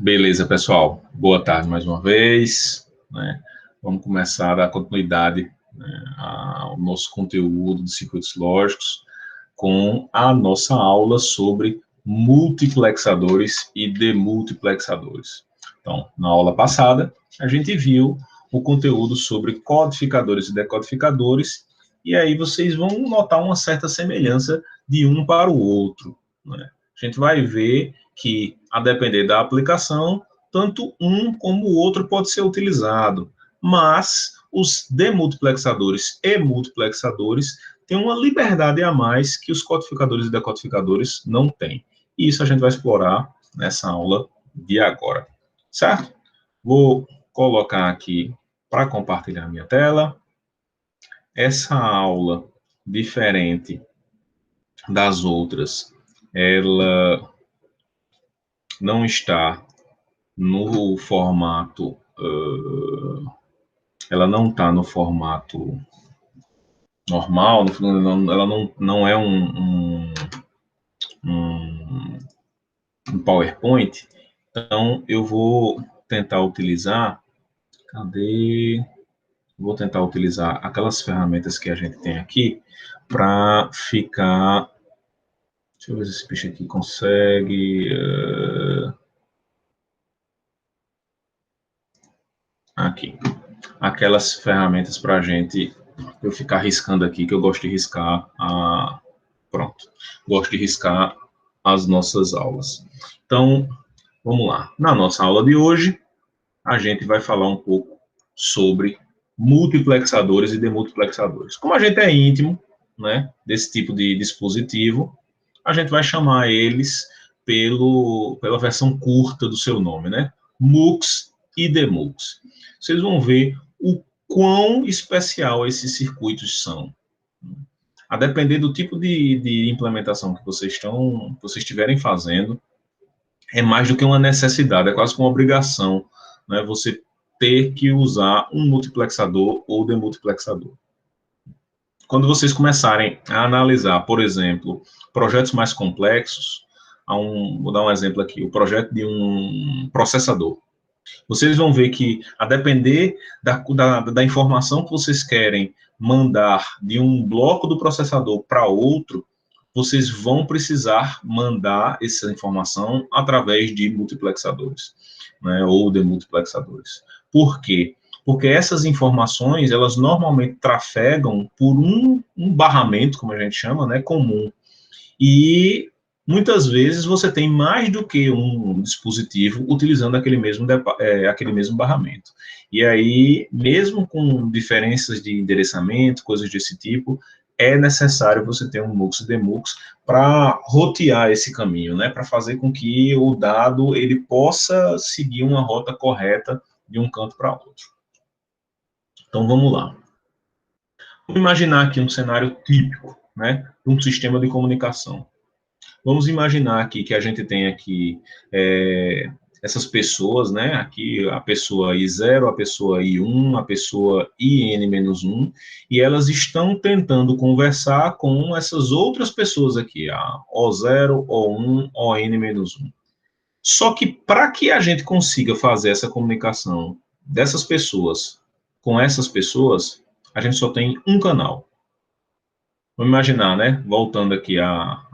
Beleza, pessoal. Boa tarde mais uma vez, né? Vamos começar a dar continuidade, né, ao nosso conteúdo de circuitos lógicos com a nossa aula sobre multiplexadores e demultiplexadores. Então, na aula passada, a gente viu o conteúdo sobre codificadores e decodificadores, e aí vocês vão notar uma certa semelhança de um para o outro, né? A gente vai ver que, a depender da aplicação, tanto um como o outro pode ser utilizado, mas os demultiplexadores e multiplexadores têm uma liberdade a mais que os codificadores e decodificadores não têm. E isso a gente vai explorar nessa aula de agora, certo? Vou colocar aqui para compartilhar minha tela. Essa aula, diferente das outras, ela não está no formato, ela não está no formato normal, ela não é um, um PowerPoint, então eu vou tentar utilizar, cadê? Vou tentar utilizar aquelas ferramentas que a gente tem aqui para ficar, deixa eu ver se esse bicho aqui consegue, aqui, aquelas ferramentas para a gente, eu ficar riscando aqui, que eu gosto de riscar, pronto, gosto de riscar as nossas aulas. Então, vamos lá. Na nossa aula de hoje, a gente vai falar um pouco sobre multiplexadores e demultiplexadores. Como a gente é íntimo, né, desse tipo de dispositivo, a gente vai chamar eles pela versão curta do seu nome, né? MUX e demux. Vocês vão ver o quão especial esses circuitos são. A depender do tipo de implementação que vocês estiverem fazendo, é mais do que uma necessidade, é quase que uma obrigação, né? Você ter que usar um multiplexador ou demultiplexador. Quando vocês começarem a analisar, por exemplo, projetos mais complexos, vou dar um exemplo aqui, o projeto de um processador. Vocês vão ver que, a depender da informação que vocês querem mandar de um bloco do processador para outro, vocês vão precisar mandar essa informação através de multiplexadores, né, ou de multiplexadores. Por quê? Porque essas informações, elas normalmente trafegam por um barramento, como a gente chama, né, comum. E muitas vezes você tem mais do que um dispositivo utilizando aquele mesmo barramento. E aí, mesmo com diferenças de endereçamento, coisas desse tipo, é necessário você ter um MUX e DEMUX para rotear esse caminho, né? Para fazer com que o dado ele possa seguir uma rota correta de um canto para outro. Então, vamos lá. Vamos imaginar aqui um cenário típico, né? De um sistema de comunicação. Vamos imaginar aqui que a gente tem aqui essas pessoas, né? Aqui a pessoa I0, a pessoa I1, a pessoa IN-1, e elas estão tentando conversar com essas outras pessoas aqui, a O0, O1, ON-1. Só que para que a gente consiga fazer essa comunicação dessas pessoas com essas pessoas, a gente só tem um canal. Vamos imaginar, né? Voltando aqui a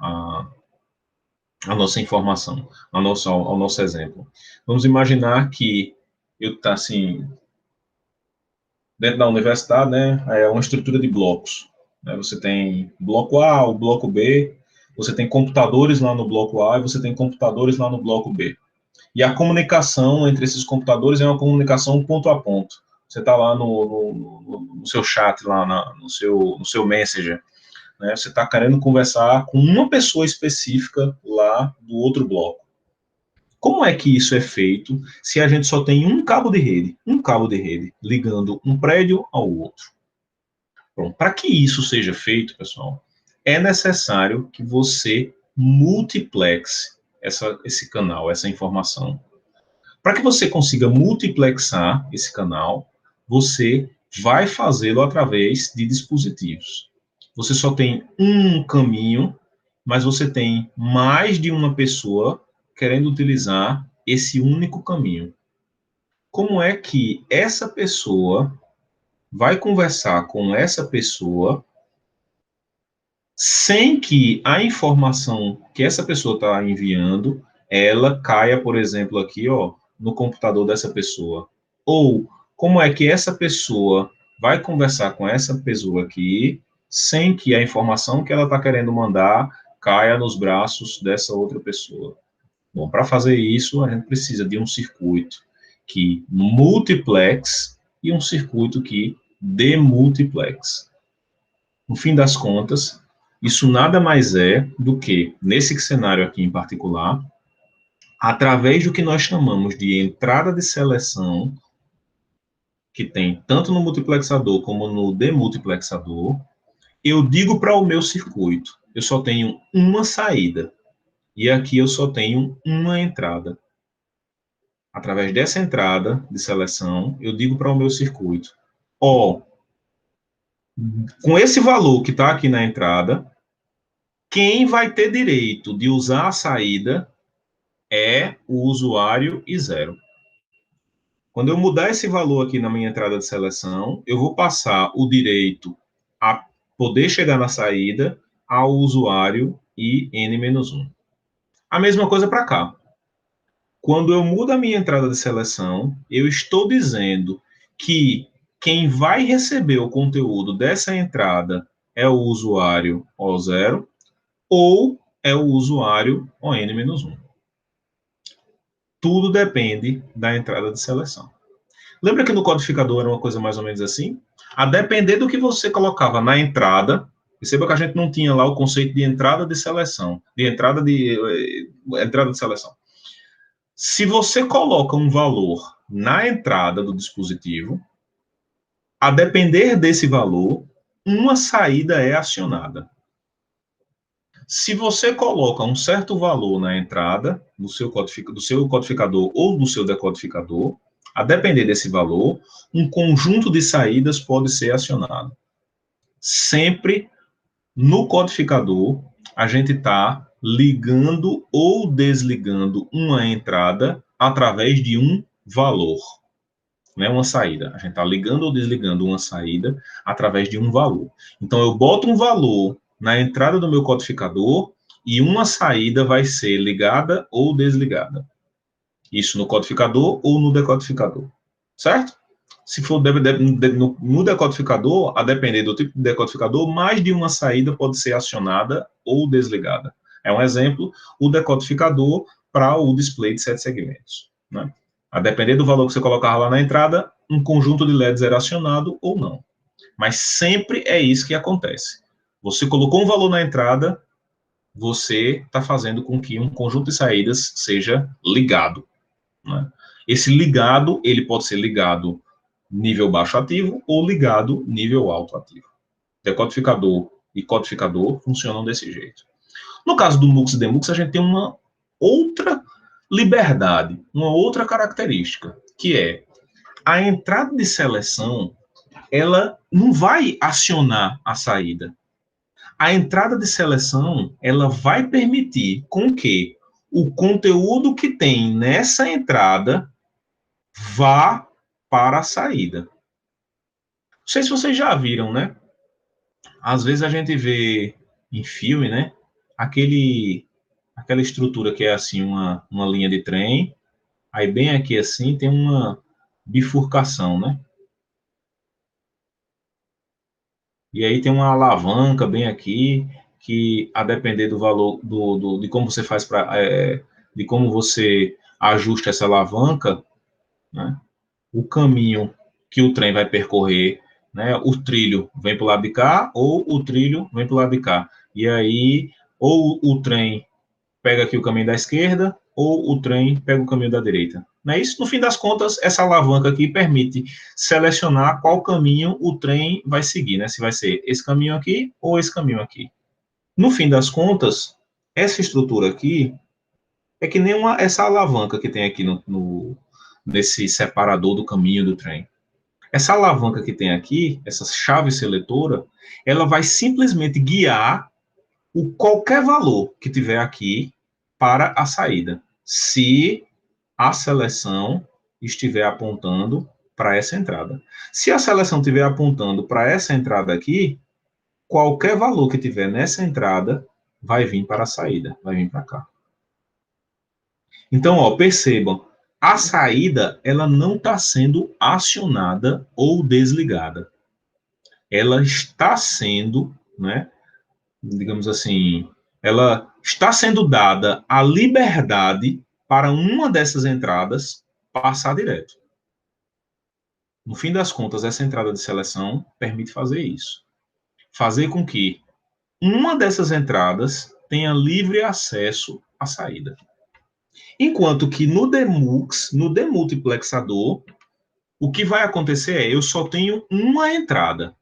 nossa informação, ao nosso exemplo. Vamos imaginar que eu tá assim, dentro da universidade, né, é uma estrutura de blocos. Né? Você tem bloco A, o bloco B, você tem computadores lá no bloco A e você tem computadores lá no bloco B. E a comunicação entre esses computadores é uma comunicação ponto a ponto. Você está lá no seu chat, lá no seu Messenger, né? Você está querendo conversar com uma pessoa específica lá do outro bloco. Como é que isso é feito se a gente só tem um cabo de rede, ligando um prédio ao outro? Bom, para que isso seja feito, pessoal, é necessário que você multiplexe esse canal, essa informação. Para que você consiga multiplexar esse canal, você vai fazê-lo através de dispositivos. Você só tem um caminho, mas você tem mais de uma pessoa querendo utilizar esse único caminho. Como é que essa pessoa vai conversar com essa pessoa sem que a informação que essa pessoa está enviando, ela caia, por exemplo, aqui, ó, no computador dessa pessoa? Ou como é que essa pessoa vai conversar com essa pessoa aqui, sem que a informação que ela está querendo mandar caia nos braços dessa outra pessoa? Bom, para fazer isso, a gente precisa de um circuito que multiplex e um circuito que demultiplex. No fim das contas, isso nada mais é do que, nesse cenário aqui em particular, através do que nós chamamos de entrada de seleção, que tem tanto no multiplexador como no demultiplexador, eu digo para o meu circuito, eu só tenho uma saída, e aqui eu só tenho uma entrada. Através dessa entrada de seleção, eu digo para o meu circuito, ó, com esse valor que está aqui na entrada, quem vai ter direito de usar a saída é o usuário e zero. Quando eu mudar esse valor aqui na minha entrada de seleção, eu vou passar o direito a poder chegar na saída ao usuário e n-1. A mesma coisa para cá. Quando eu mudo a minha entrada de seleção, eu estou dizendo que quem vai receber o conteúdo dessa entrada é o usuário O0 ou é o usuário ON-1. Tudo depende da entrada de seleção. Lembra que no codificador era uma coisa mais ou menos assim? A depender do que você colocava na entrada, perceba que a gente não tinha lá o conceito de entrada de seleção, de entrada de seleção. Se você coloca um valor na entrada do dispositivo, a depender desse valor, uma saída é acionada. Se você coloca um certo valor na entrada do seu codificador ou do seu decodificador, a depender desse valor, um conjunto de saídas pode ser acionado. Sempre no codificador, a gente está ligando ou desligando uma entrada através de um valor, não é uma saída. A gente está ligando ou desligando uma saída através de um valor. Então, eu boto um valor na entrada do meu codificador e uma saída vai ser ligada ou desligada. Isso no codificador ou no decodificador, certo? Se for no decodificador, a depender do tipo de decodificador, mais de uma saída pode ser acionada ou desligada. É um exemplo, o decodificador para o display de 7 segmentos. Né? A depender do valor que você colocar lá na entrada, um conjunto de LEDs era acionado ou não. Mas sempre é isso que acontece. Você colocou um valor na entrada, você está fazendo com que um conjunto de saídas seja ligado. Né? Esse ligado, ele pode ser ligado nível baixo ativo ou ligado nível alto ativo. Decodificador e codificador funcionam desse jeito. No caso do MUX e DEMUX, a gente tem uma outra liberdade, uma outra característica, que é a entrada de seleção, ela não vai acionar a saída. A entrada de seleção, ela vai permitir com que o conteúdo que tem nessa entrada vá para a saída. Não sei se vocês já viram, né? Às vezes a gente vê em filme, né? Aquela estrutura que é assim, uma linha de trem, aí bem aqui assim tem uma bifurcação, né? E aí tem uma alavanca bem aqui, que a depender do valor, de como você faz para, de como você ajusta essa alavanca, né? O caminho que o trem vai percorrer, né? O trilho vem para o lado de cá ou o trilho vem para o lado de cá. E aí, ou o trem pega aqui o caminho da esquerda ou o trem pega o caminho da direita. Não é isso? No fim das contas, essa alavanca aqui permite selecionar qual caminho o trem vai seguir, né? Se vai ser esse caminho aqui ou esse caminho aqui. No fim das contas, essa estrutura aqui é que nem essa alavanca que tem aqui nesse separador do caminho do trem. Essa alavanca que tem aqui, essa chave seletora, ela vai simplesmente guiar qualquer valor que tiver aqui para a saída. Se a seleção estiver apontando para essa entrada. Se a seleção estiver apontando para essa entrada aqui, qualquer valor que tiver nessa entrada vai vir para a saída, vai vir para cá. Então, ó, percebam, a saída ela não está sendo acionada ou desligada. Ela está sendo, né, digamos assim, ela está sendo dada a liberdade para uma dessas entradas passar direto. No fim das contas, essa entrada de seleção permite fazer isso. Fazer com que uma dessas entradas tenha livre acesso à saída. Enquanto que no demux, no demultiplexador, o que vai acontecer é, eu só tenho uma entrada.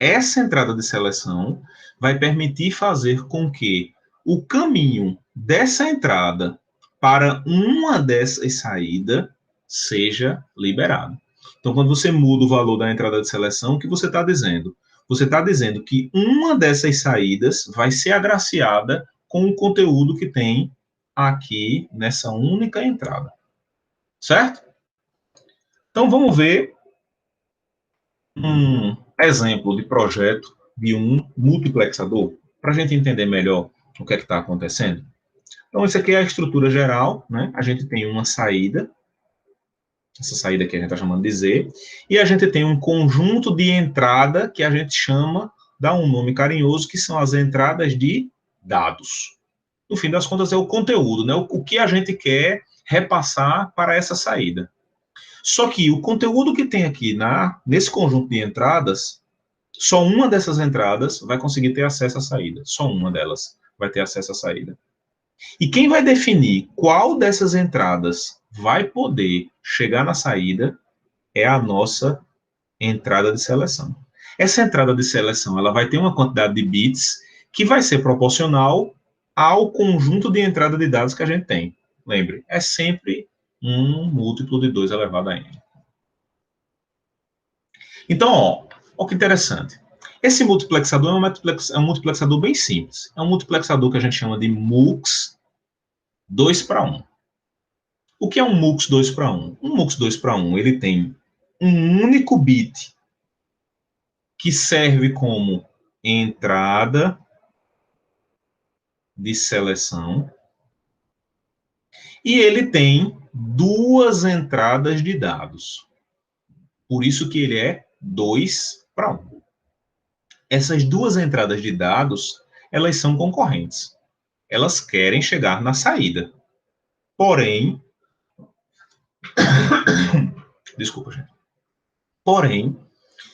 Essa entrada de seleção vai permitir fazer com que o caminho dessa entrada para uma dessas saídas seja liberado. Então, quando você muda o valor da entrada de seleção, o que você está dizendo? Você está dizendo que uma dessas saídas vai ser agraciada com o conteúdo que tem aqui nessa única entrada. Certo? Então, vamos ver um exemplo de projeto de um multiplexador, para a gente entender melhor o que é que está acontecendo. Então, isso aqui é a estrutura geral, né? A gente tem uma saída, essa saída que a gente está chamando de Z, e a gente tem um conjunto de entrada que a gente chama, dá um nome carinhoso, que são as entradas de dados. No fim das contas, é o conteúdo, né? O que a gente quer repassar para essa saída. Só que o conteúdo que tem aqui nesse conjunto de entradas, só uma dessas entradas vai conseguir ter acesso à saída. Só uma delas vai ter acesso à saída. E quem vai definir qual dessas entradas vai poder chegar na saída é a nossa entrada de seleção. Essa entrada de seleção ela vai ter uma quantidade de bits que vai ser proporcional ao conjunto de entrada de dados que a gente tem. Lembre, é sempre um múltiplo de 2 elevado a n. Então, ó que interessante. Esse multiplexador é um multiplexador bem simples. É um multiplexador que a gente chama de MUX 2 para 1. O que é um MUX 2 para 1? Um MUX 2 para 1, ele tem um único bit que serve como entrada de seleção e ele tem duas entradas de dados. Por isso que ele é 2 para 1. Essas duas entradas de dados, elas são concorrentes. Elas querem chegar na saída. Porém, desculpa, gente. Porém,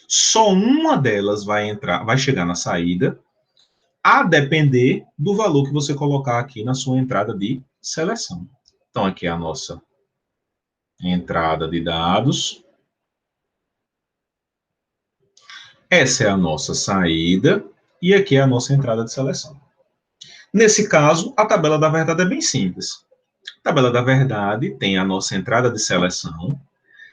só uma delas vai chegar na saída, a depender do valor que você colocar aqui na sua entrada de seleção. Então, aqui é a nossa entrada de dados. Essa é a nossa saída e aqui é a nossa entrada de seleção. Nesse caso, a tabela da verdade é bem simples. A tabela da verdade tem a nossa entrada de seleção.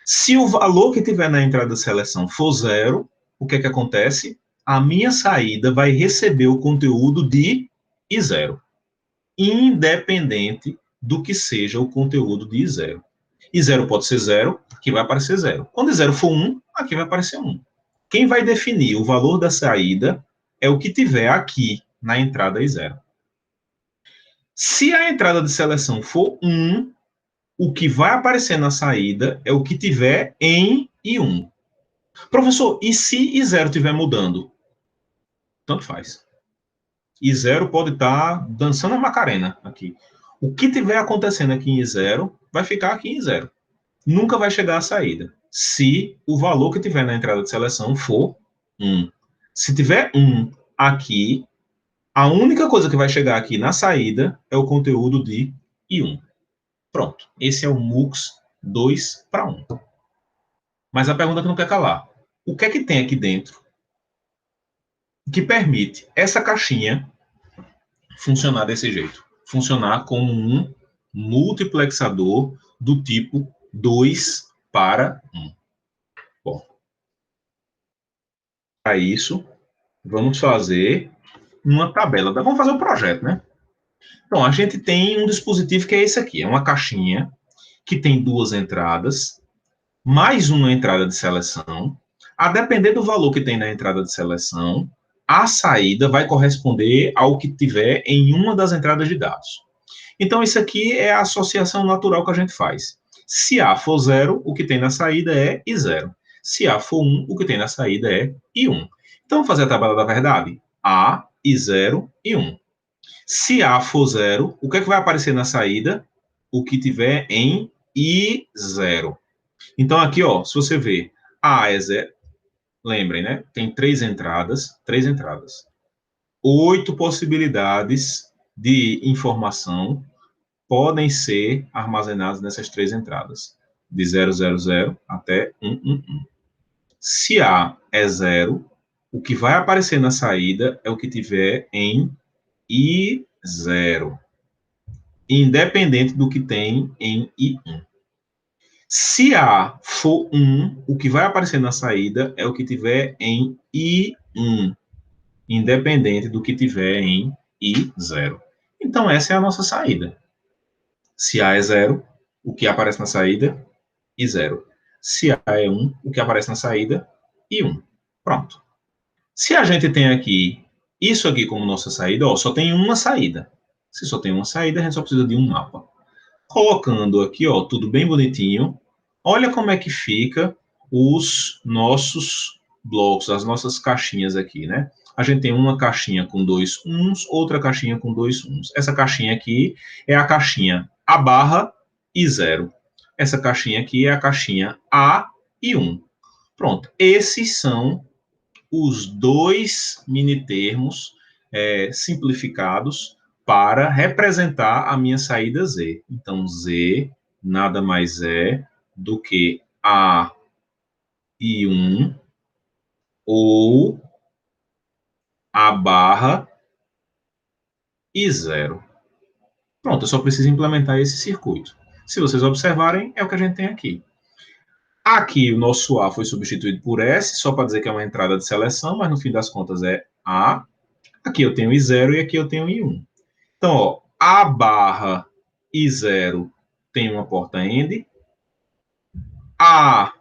Se o valor que tiver na entrada de seleção for 0, o que é que acontece? A minha saída vai receber o conteúdo de I0, independente do que seja o conteúdo de I0. I0 pode ser 0, aqui vai aparecer 0. Quando I0 for 1, aqui vai aparecer 1. Quem vai definir o valor da saída é o que tiver aqui na entrada I0. Se a entrada de seleção for 1, o que vai aparecer na saída é o que tiver em I1. Professor, e se I0 estiver mudando? Tanto faz. I0 pode estar dançando a Macarena aqui. O que tiver acontecendo aqui em I0 vai ficar aqui em I0. Nunca vai chegar à saída. Se o valor que tiver na entrada de seleção for 1. Se tiver 1 aqui, a única coisa que vai chegar aqui na saída é o conteúdo de I1. Pronto. Esse é o MUX 2 para 1. Mas a pergunta que não quer calar. O que é que tem aqui dentro que permite essa caixinha funcionar desse jeito? Funcionar como um multiplexador do tipo 2 para 1. Bom, para isso, vamos fazer uma tabela. Vamos fazer um projeto, né? Então, a gente tem um dispositivo que é esse aqui, é uma caixinha que tem duas entradas, mais uma entrada de seleção. A depender do valor que tem na entrada de seleção, a saída vai corresponder ao que tiver em uma das entradas de dados. Então, isso aqui é a associação natural que a gente faz. Se A for 0, o que tem na saída é I0. Se A for 1, o que tem na saída é I1. Então, vamos fazer a tabela da verdade? A, I0 e 1. Se A for 0, o que é que vai aparecer na saída? O que tiver em I0. Então, aqui, ó, se você ver, A é 0, lembrem, né? Tem três entradas. 8 possibilidades de informação podem ser armazenadas nessas três entradas, de 000 até 111. Se A é 0, o que vai aparecer na saída é o que tiver em I0, independente do que tem em I1. Se A for 1, o que vai aparecer na saída é o que tiver em I1, independente do que tiver em I0. Então, essa é a nossa saída. Se A é 0, o que aparece na saída? I0. Se A é 1, o que aparece na saída? I1. Pronto. Se a gente tem aqui isso aqui como nossa saída, ó, só tem uma saída. Se só tem uma saída, a gente só precisa de um mapa. Colocando aqui, ó, tudo bem bonitinho, olha como é que fica os nossos blocos, as nossas caixinhas aqui, né? A gente tem uma caixinha com 2 uns, outra caixinha com 2 uns. Essa caixinha aqui é a caixinha A barra e 0. Essa caixinha aqui é a caixinha A e 1. Pronto, esses são os dois minitermos simplificados para representar a minha saída Z. Então, Z nada mais é do que A e 1 ou A barra e 0. Pronto, eu só preciso implementar esse circuito. Se vocês observarem, é o que a gente tem aqui. Aqui o nosso A foi substituído por S, só para dizer que é uma entrada de seleção, mas no fim das contas é A. Aqui eu tenho I0 e aqui eu tenho I1. Então, ó, A barra I0 tem uma porta AND, A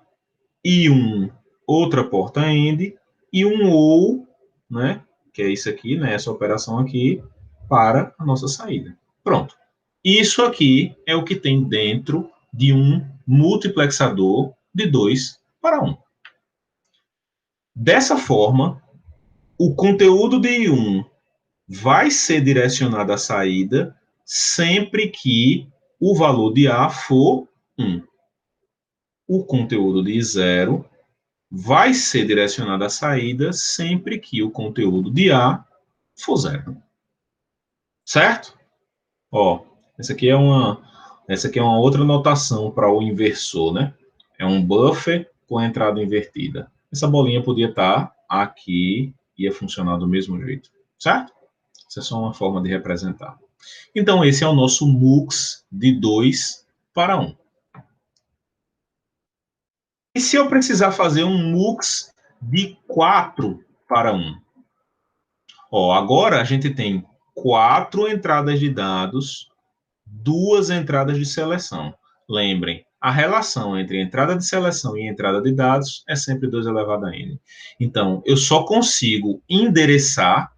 I1 outra porta AND, e um OU, né, que é isso aqui, né, essa operação aqui, para a nossa saída. Pronto. Isso aqui é o que tem dentro de um multiplexador de 2 para 1. Dessa forma, o conteúdo de I1 vai ser direcionado à saída sempre que o valor de A for 1. O conteúdo de 0 vai ser direcionado à saída sempre que o conteúdo de A for 0. Certo? Ó, essa aqui é uma outra notação para o inversor, né? É um buffer com entrada invertida. Essa bolinha podia estar aqui, ia funcionar do mesmo jeito. Certo? Isso é só uma forma de representar. Então, esse é o nosso MUX de 2 para 1. E se eu precisar fazer um MUX de 4 para 1? Ó, agora a gente tem 4 entradas de dados, 2 entradas de seleção. Lembrem, a relação entre entrada de seleção e entrada de dados é sempre 2 elevado a n. Então, eu só consigo endereçar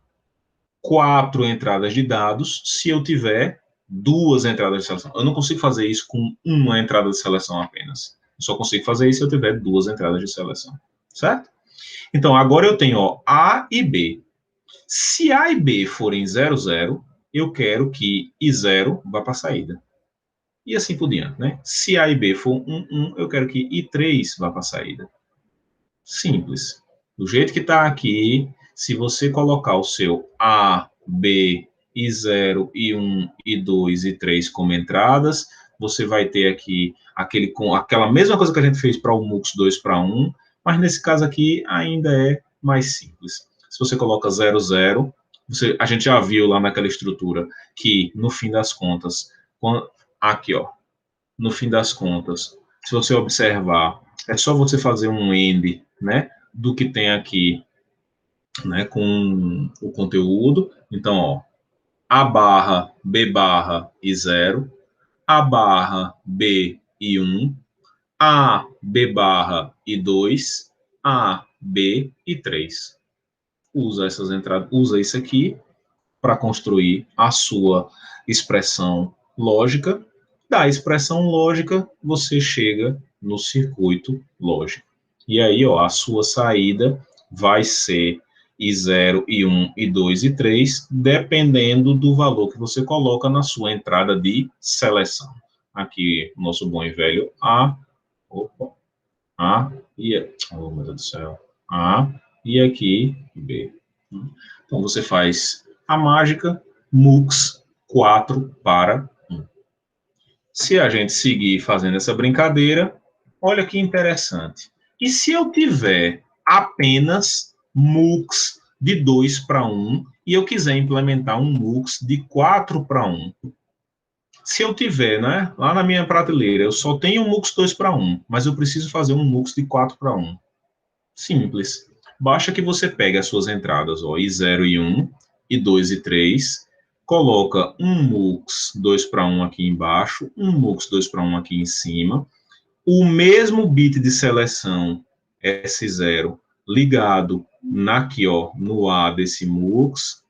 4 entradas de dados se eu tiver 2 entradas de seleção. Eu não consigo fazer isso com uma entrada de seleção apenas. Eu só consigo fazer isso se eu tiver 2 entradas de seleção. Certo? Então, agora eu tenho ó, A e B. Se A e B forem 0, 0, eu quero que I0 vá para a saída. E assim por diante, né? Se A e B for 1, 1, eu quero que I3 vá para a saída. Simples. Do jeito que está aqui, se você colocar o seu A, B, I0, I1, I2, I3 como entradas, você vai ter aqui aquela mesma coisa que a gente fez para o MUX 2 para 1, mas nesse caso aqui ainda é mais simples. Se você coloca 0, 0, a gente já viu lá naquela estrutura que, no fim das contas, aqui, ó, no fim das contas, se você observar, é só você fazer um AND, né, do que tem aqui, né, com o conteúdo. Então, ó, A barra, B barra e 0, A barra, B e 1, A, B barra e 2, A, B e 3. Usa essas entradas, usa isso aqui para construir a sua expressão lógica. Da expressão lógica, você chega no circuito lógico. E aí, ó, a sua saída vai ser I0, I1, I2 e 3, dependendo do valor que você coloca na sua entrada de seleção. Aqui, nosso bom e velho A, opa, A e, oh meu Deus do céu, A e aqui B. Então, você faz a mágica MUX 4 para 1. Se a gente seguir fazendo essa brincadeira, olha que interessante. E se eu tiver apenas MUX de 2 para 1 e eu quiser implementar um MUX de 4 para 1? Se eu tiver, né, lá na minha prateleira, eu só tenho um MUX 2 para 1, mas eu preciso fazer um MUX de 4 para 1. Simples. Basta que você pegue as suas entradas, ó, I0 e 1, I2 e 3, coloca um MUX 2 para 1 aqui embaixo, um MUX 2 para 1 aqui em cima, o mesmo bit de seleção S0 ligado aqui, ó, no A desse MUX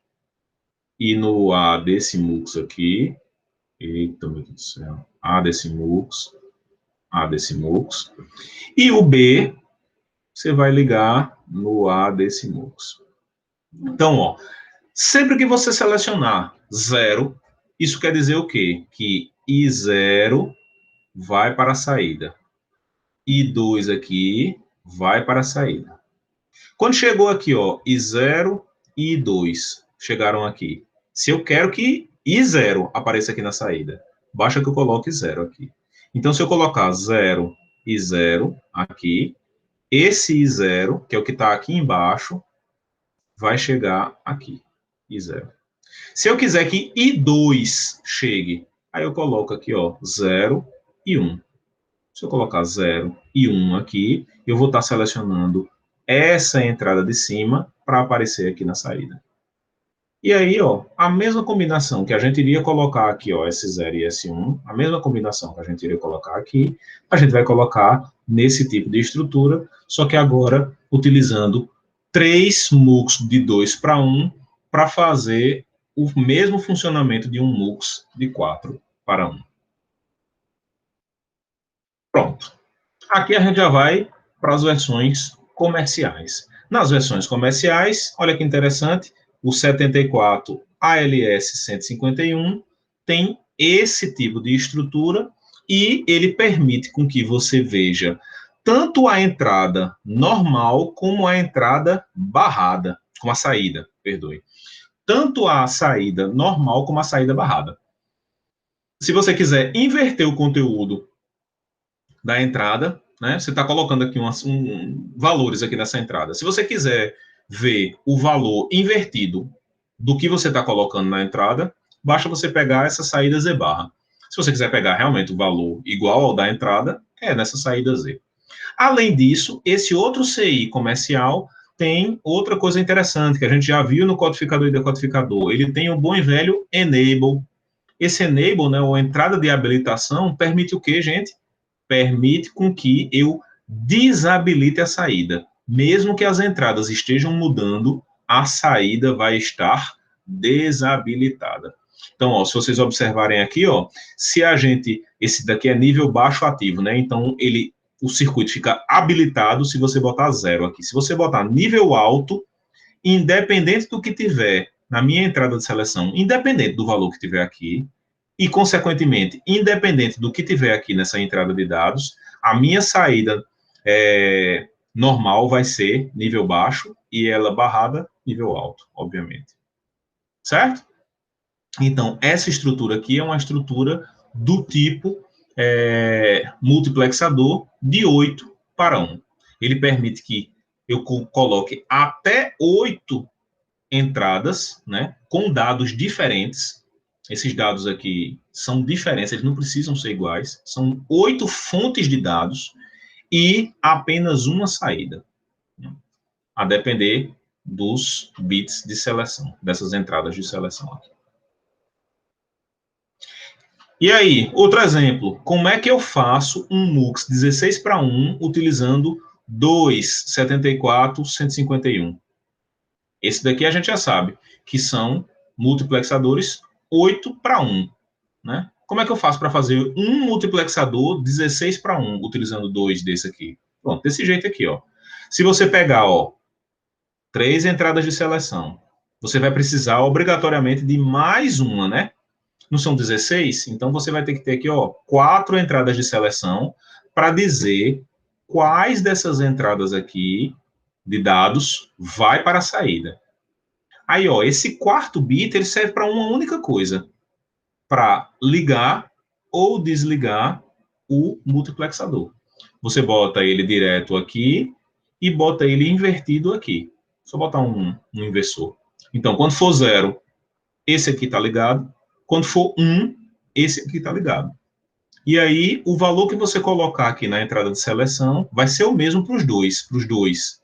e no A desse MUX aqui. Eita, meu Deus do céu. A desse MUX, A desse MUX. E o B você vai ligar no A desse MUX. Então, ó, sempre que você selecionar 0, isso quer dizer o quê? Que I0 vai para a saída. I2 aqui vai para a saída. Quando chegou aqui, ó, I0 e I2 chegaram aqui. Se eu quero que I0 apareça aqui na saída, basta que eu coloque 0 aqui. Então, se eu colocar 0 e 0 aqui, esse I0, que é o que está aqui embaixo, vai chegar aqui, I0. Se eu quiser que I2 chegue, aí eu coloco aqui, ó, 0 e 1. Se eu colocar 0 e 1 aqui, eu vou estar selecionando essa entrada de cima para aparecer aqui na saída. E aí, ó, a mesma combinação que a gente iria colocar aqui, ó, S0 e S1, a mesma combinação que a gente iria colocar aqui, a gente vai colocar nesse tipo de estrutura, só que agora utilizando 3 MUX de 2 para 1 para fazer o mesmo funcionamento de um MUX de 4 para 1. Pronto. Aqui a gente já vai para as versões comerciais. Nas versões comerciais, olha que interessante, o 74 ALS 151 tem esse tipo de estrutura e ele permite com que você veja tanto a entrada normal como a entrada barrada, como a saída, perdoe. Tanto a saída normal como a saída barrada. Se você quiser inverter o conteúdo da entrada, né? Você está colocando aqui valores aqui nessa entrada. Se você quiser ver o valor invertido do que você está colocando na entrada, basta você pegar essa saída Z barra. Se você quiser pegar realmente o valor igual ao da entrada, é nessa saída Z. Além disso, esse outro CI comercial tem outra coisa interessante, que a gente já viu no codificador e decodificador. Ele tem um bom e velho enable. Esse enable, né, ou entrada de habilitação, permite o quê, gente? Permite com que eu desabilite a saída. Mesmo que as entradas estejam mudando, a saída vai estar desabilitada. Então, ó, se vocês observarem aqui, ó, se a gente, esse daqui é nível baixo ativo, né? Então, o circuito fica habilitado se você botar 0 aqui. Se você botar nível alto, independente do que tiver na minha entrada de seleção, independente do valor que tiver aqui, e, consequentemente, independente do que tiver aqui nessa entrada de dados, a minha saída normal vai ser nível baixo e ela barrada nível alto, obviamente. Certo? Então, essa estrutura aqui é uma estrutura do tipo multiplexador de 8 para 1. Ele permite que eu coloque até 8 entradas, né, com dados diferentes. Esses dados aqui são diferentes, eles não precisam ser iguais. São 8 fontes de dados e apenas uma saída, né, a depender dos bits de seleção, dessas entradas de seleção aqui. E aí, outro exemplo, como é que eu faço um MUX 16:1 utilizando 274, 151? Esse daqui a gente já sabe, que são multiplexadores 8:1, né? Como é que eu faço para fazer um multiplexador 16:1 utilizando dois desse aqui? Pronto, desse jeito aqui, ó. Se você pegar, ó, 3 entradas de seleção, você vai precisar obrigatoriamente de mais uma, né? Não são 16? Então você vai ter que ter aqui, ó, 4 entradas de seleção para dizer quais dessas entradas aqui de dados vai para a saída. Aí, ó, esse quarto bit ele serve para uma única coisa, para ligar ou desligar o multiplexador. Você bota ele direto aqui e bota ele invertido aqui. Só botar um inversor. Então, quando for 0, esse aqui está ligado. Quando for 1, esse aqui está ligado. E aí, o valor que você colocar aqui na entrada de seleção vai ser o mesmo para os dois.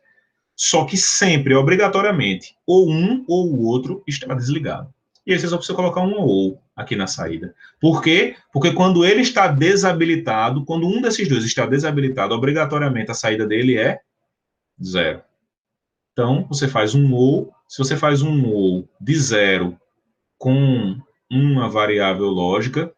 Só que sempre, obrigatoriamente, ou um ou o outro está desligado. E aí você só precisa colocar um ou aqui na saída. Por quê? Porque quando ele está desabilitado, quando um desses dois está desabilitado, obrigatoriamente a saída dele é 0. Então, você faz um ou, se você faz um ou de 0 com uma variável lógica,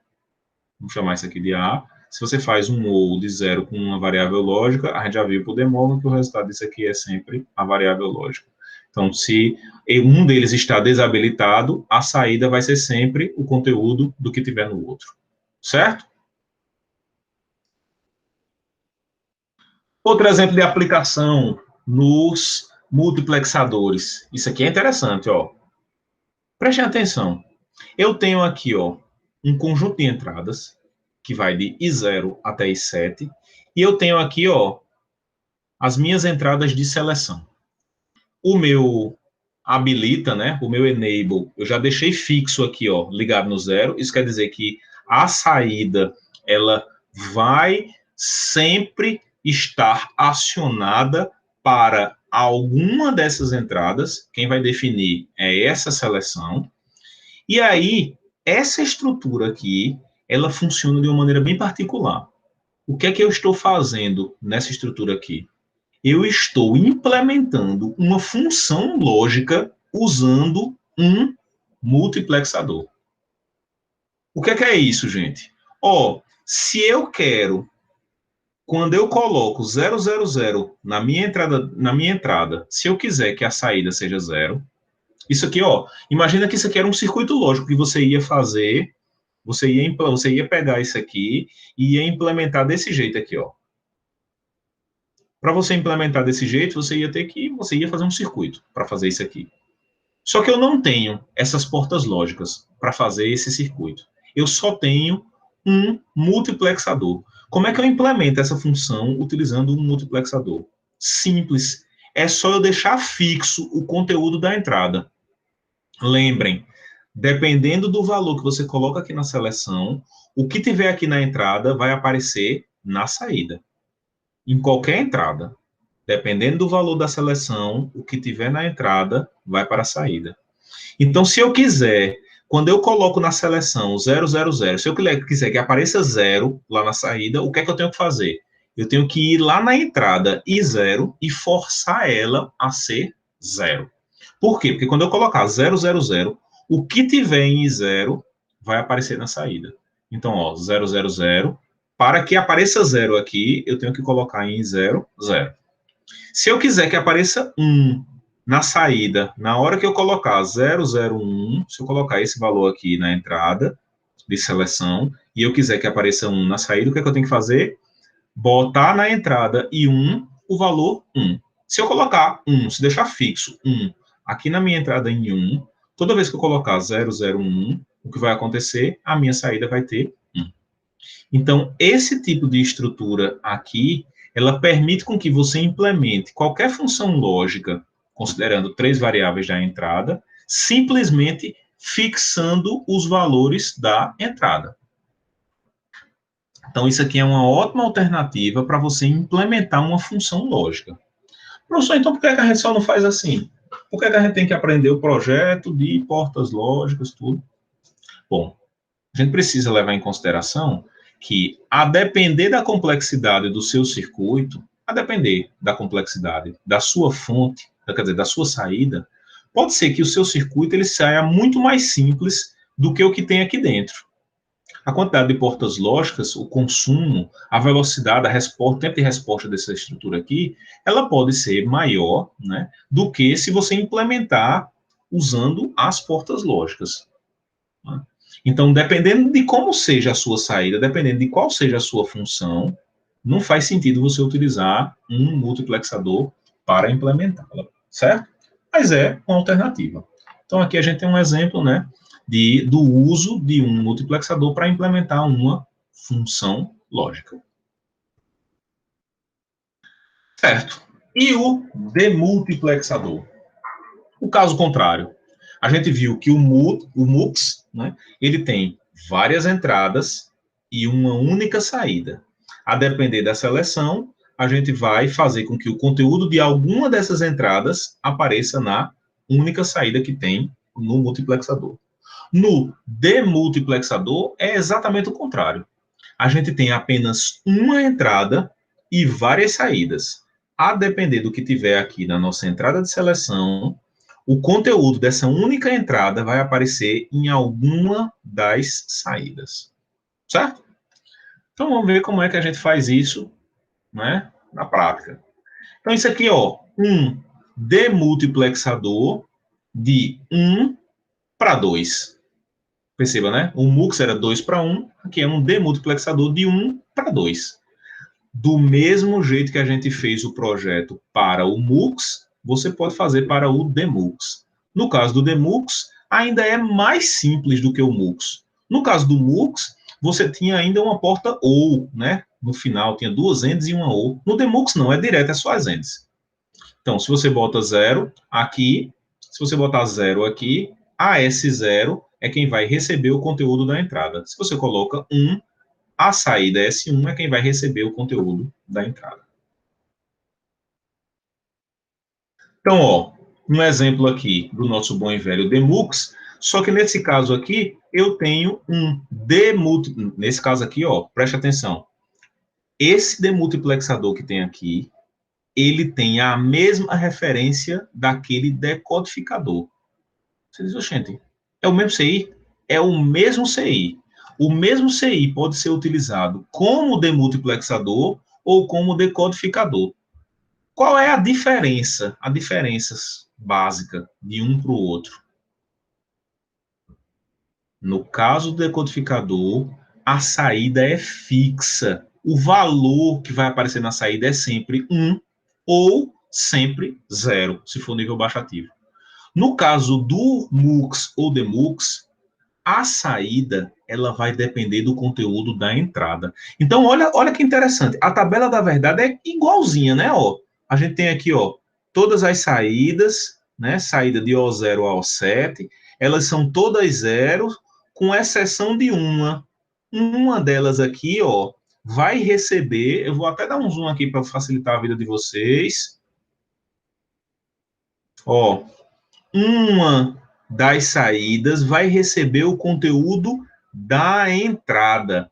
vamos chamar isso aqui de A, se você faz um ou de 0 com uma variável lógica, a gente já viu por demônio que o resultado disso aqui é sempre a variável lógica. Então, se um deles está desabilitado, a saída vai ser sempre o conteúdo do que tiver no outro. Certo? Outro exemplo de aplicação nos multiplexadores. Isso aqui é interessante, ó. Prestem atenção. Eu tenho aqui, ó, um conjunto de entradas que vai de I0 até I7, e eu tenho aqui, ó, as minhas entradas de seleção. O meu habilita, né, o meu enable, eu já deixei fixo aqui, ó, ligado no 0. Isso quer dizer que a saída, ela vai sempre estar acionada para alguma dessas entradas. Quem vai definir é essa seleção. E aí, essa estrutura aqui, ela funciona de uma maneira bem particular. O que é que eu estou fazendo nessa estrutura aqui? Eu estou implementando uma função lógica usando um multiplexador. O que é isso, gente? Ó, se eu quero, quando eu coloco 000 na minha entrada, se eu quiser que a saída seja 0, isso aqui, ó, imagina que isso aqui era um circuito lógico que você ia fazer, você ia pegar isso aqui e ia implementar desse jeito aqui, ó. Para você implementar desse jeito, você ia fazer um circuito para fazer isso aqui. Só que eu não tenho essas portas lógicas para fazer esse circuito. Eu só tenho um multiplexador. Como é que eu implemento essa função utilizando um multiplexador? Simples. É só eu deixar fixo o conteúdo da entrada. Lembrem, dependendo do valor que você coloca aqui na seleção, o que tiver aqui na entrada vai aparecer na saída. Em qualquer entrada. Dependendo do valor da seleção, o que tiver na entrada vai para a saída. Então, se eu quiser, quando eu coloco na seleção 000, se eu quiser que apareça 0 lá na saída, o que é que eu tenho que fazer? Eu tenho que ir lá na entrada I0 e forçar ela a ser 0. Por quê? Porque quando eu colocar 000, o que tiver em I0 vai aparecer na saída. Então, ó, 000, para que apareça 0 aqui, eu tenho que colocar em I0, 0. Se eu quiser que apareça 1 na saída, na hora que eu colocar 001, se eu colocar esse valor aqui na entrada de seleção, e eu quiser que apareça 1 na saída, o que é que eu tenho que fazer? Botar na entrada e 1 o valor 1. Se eu colocar 1, se deixar fixo 1 aqui na minha entrada em 1, toda vez que eu colocar 001, o que vai acontecer? A minha saída vai ter 1. Então, esse tipo de estrutura aqui, ela permite com que você implemente qualquer função lógica, considerando 3 variáveis da entrada, simplesmente fixando os valores da entrada. Então, isso aqui é uma ótima alternativa para você implementar uma função lógica. Professor, então por que a gente só não faz assim? Por que a gente tem que aprender o projeto de portas lógicas, tudo? Bom, a gente precisa levar em consideração que, a depender da complexidade do seu circuito, a depender da complexidade da sua fonte, quer dizer, da sua saída, pode ser que o seu circuito ele saia muito mais simples do que o que tem aqui dentro. A quantidade de portas lógicas, o consumo, a velocidade, a resposta, o tempo de resposta dessa estrutura aqui, ela pode ser maior, né, do que se você implementar usando as portas lógicas. Né? Então, dependendo de como seja a sua saída, dependendo de qual seja a sua função, não faz sentido você utilizar um multiplexador para implementá-la, certo? Mas é uma alternativa. Então, aqui a gente tem um exemplo, né, do uso de um multiplexador para implementar uma função lógica. Certo. E o demultiplexador? O caso contrário. A gente viu que o MUX, né, ele tem várias entradas e uma única saída. A depender da seleção, a gente vai fazer com que o conteúdo de alguma dessas entradas apareça na única saída que tem no multiplexador. No demultiplexador, é exatamente o contrário. A gente tem apenas uma entrada e várias saídas. A depender do que tiver aqui na nossa entrada de seleção, o conteúdo dessa única entrada vai aparecer em alguma das saídas. Certo? Então, vamos ver como é que a gente faz isso, né, na prática. Então, isso aqui, ó, um demultiplexador de 1 para 2. Perceba, né? O MUX era 2 para 1, aqui é um demultiplexador de 1 para 2. Do mesmo jeito que a gente fez o projeto para o MUX, você pode fazer para o DMUX. No caso do DMUX, ainda é mais simples do que o MUX. No caso do MUX, você tinha ainda uma porta OU, né? No final tinha duas endes e uma OU. No DMUX não, é direto, é só as endes. Então, se você bota 0 aqui, se você botar 0 aqui, a S0 é quem vai receber o conteúdo da entrada. Se você coloca 1, a saída S1 é quem vai receber o conteúdo da entrada. Então, ó, um exemplo aqui do nosso bom e velho demux, só que nesse caso aqui, eu tenho um demultiplexador. Nesse caso aqui, ó, preste atenção. Esse demultiplexador que tem aqui, ele tem a mesma referência daquele decodificador. Você diz, gente, é o mesmo CI? É o mesmo CI. O mesmo CI pode ser utilizado como demultiplexador ou como decodificador. Qual é a diferença? A diferença básica de um para o outro. No caso do decodificador, a saída é fixa. O valor que vai aparecer na saída é sempre 1 ou sempre 0, se for nível baixativo. No caso do MUX ou DMUX, a saída ela vai depender do conteúdo da entrada. Então, olha que interessante. A tabela da verdade é igualzinha, né? Ó, a gente tem aqui, ó, todas as saídas, né? Saída de O0 a O7, elas são todas zero, com exceção de uma. Uma delas aqui, ó, vai receber. Eu vou até dar um zoom aqui para facilitar a vida de vocês. Ó, uma das saídas vai receber o conteúdo da entrada.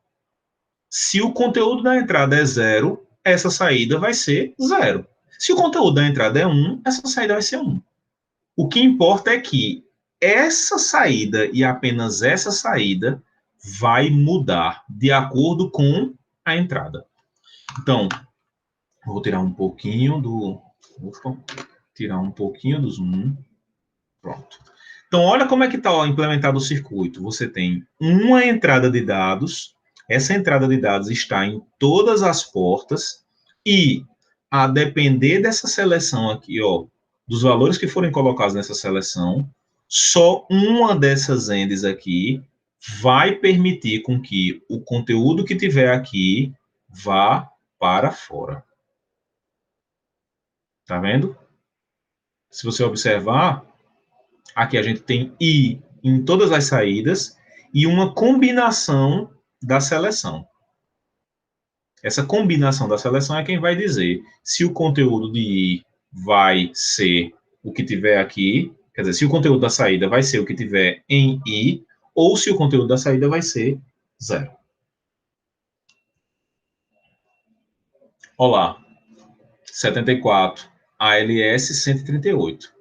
Se o conteúdo da entrada é 0, essa saída vai ser 0. Se o conteúdo da entrada é 1, essa saída vai ser 1. O que importa é que essa saída e apenas essa saída vai mudar de acordo com a entrada. Então, vou tirar um pouquinho do... Vou tirar um pouquinho do zoom. Pronto. Então, olha como é que está implementado o circuito. Você tem uma entrada de dados, essa entrada de dados está em todas as portas, e a depender dessa seleção aqui, ó, dos valores que forem colocados nessa seleção, só uma dessas endes aqui vai permitir com que o conteúdo que tiver aqui vá para fora. Tá vendo? Se você observar, aqui a gente tem I em todas as saídas e uma combinação da seleção. Essa combinação da seleção é quem vai dizer se o conteúdo de I vai ser o que tiver aqui, quer dizer, se o conteúdo da saída vai ser o que tiver em I, ou se o conteúdo da saída vai ser 0. Olá, 74, ALS 138.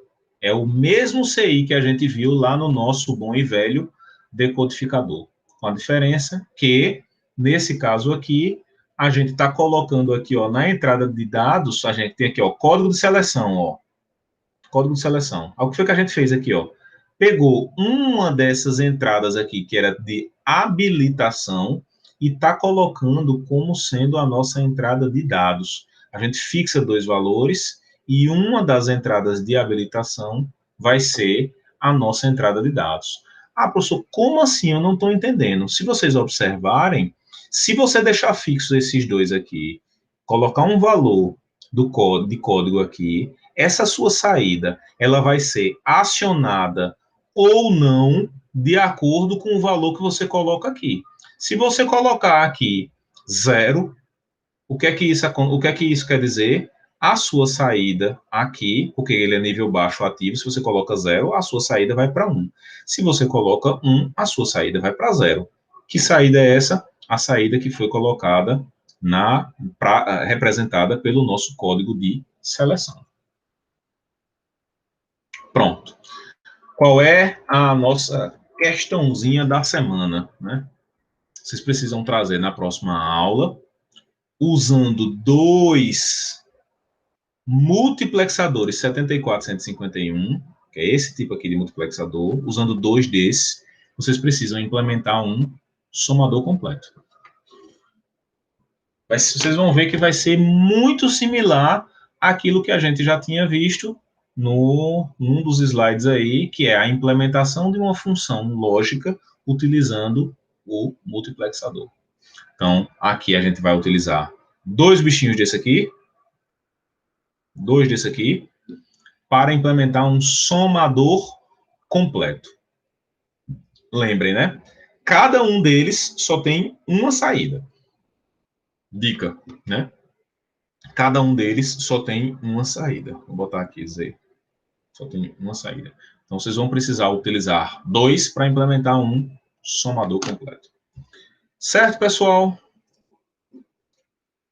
É o mesmo CI que a gente viu lá no nosso bom e velho decodificador. Com a diferença que, nesse caso aqui, a gente está colocando aqui, ó, na entrada de dados, a gente tem aqui, ó, código de seleção, ó. Código de seleção. O que foi que a gente fez aqui, ó? Pegou uma dessas entradas aqui, que era de habilitação, e está colocando como sendo a nossa entrada de dados. A gente fixa 2 valores, e uma das entradas de habilitação vai ser a nossa entrada de dados. Ah, professor, como assim? Eu não estou entendendo. Se vocês observarem, se você deixar fixo esses dois aqui, colocar um valor de código aqui, essa sua saída, ela vai ser acionada ou não de acordo com o valor que você coloca aqui. Se você colocar aqui 0, o que é que isso quer dizer? A sua saída aqui, porque ele é nível baixo ativo, se você coloca 0, a sua saída vai para 1. Se você coloca 1, a sua saída vai para 0. Que saída é essa? A saída que foi colocada representada pelo nosso código de seleção. Pronto. Qual é a nossa questãozinha da semana, né? Vocês precisam trazer na próxima aula, usando 2 multiplexadores 74 151, que é esse tipo aqui de multiplexador, usando 2 desses, vocês precisam implementar um somador completo. Vocês vão ver que vai ser muito similar àquilo que a gente já tinha visto num dos slides aí, que é a implementação de uma função lógica utilizando o multiplexador. Então, aqui a gente vai utilizar 2 bichinhos desse aqui, 2 desse aqui, para implementar um somador completo. Lembrem, né? Cada um deles só tem uma saída. Dica, né? Cada um deles só tem uma saída. Vou botar aqui Z. Só tem uma saída. Então, vocês vão precisar utilizar 2 para implementar um somador completo. Certo, pessoal?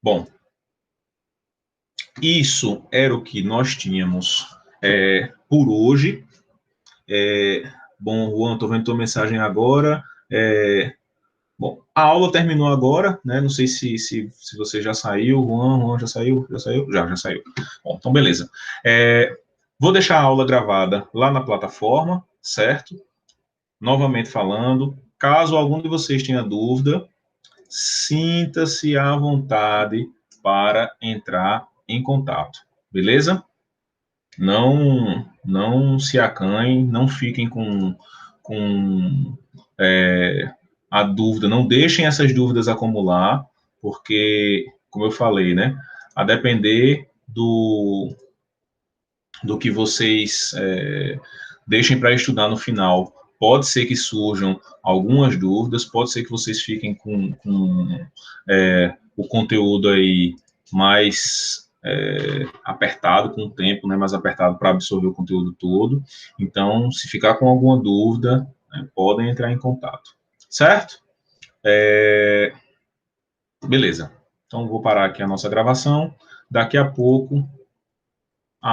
Bom, isso era o que nós tínhamos por hoje. Bom, Juan, estou vendo tua mensagem agora. Bom, a aula terminou agora, né? Não sei se você já saiu, Juan já saiu? Já saiu? Já saiu. Bom, então beleza. Vou deixar a aula gravada lá na plataforma, certo? Novamente falando, caso algum de vocês tenha dúvida, sinta-se à vontade para entrar em contato, beleza? Não se acanhem, não fiquem com a dúvida, não deixem essas dúvidas acumular, porque, como eu falei, né, a depender do que vocês deixem para estudar no final, pode ser que surjam algumas dúvidas, pode ser que vocês fiquem com o conteúdo aí mais apertado com o tempo, né, mais apertado para absorver o conteúdo todo. Então, se ficar com alguma dúvida, né, podem entrar em contato. Certo? Beleza. Então, vou parar aqui a nossa gravação. Daqui a pouco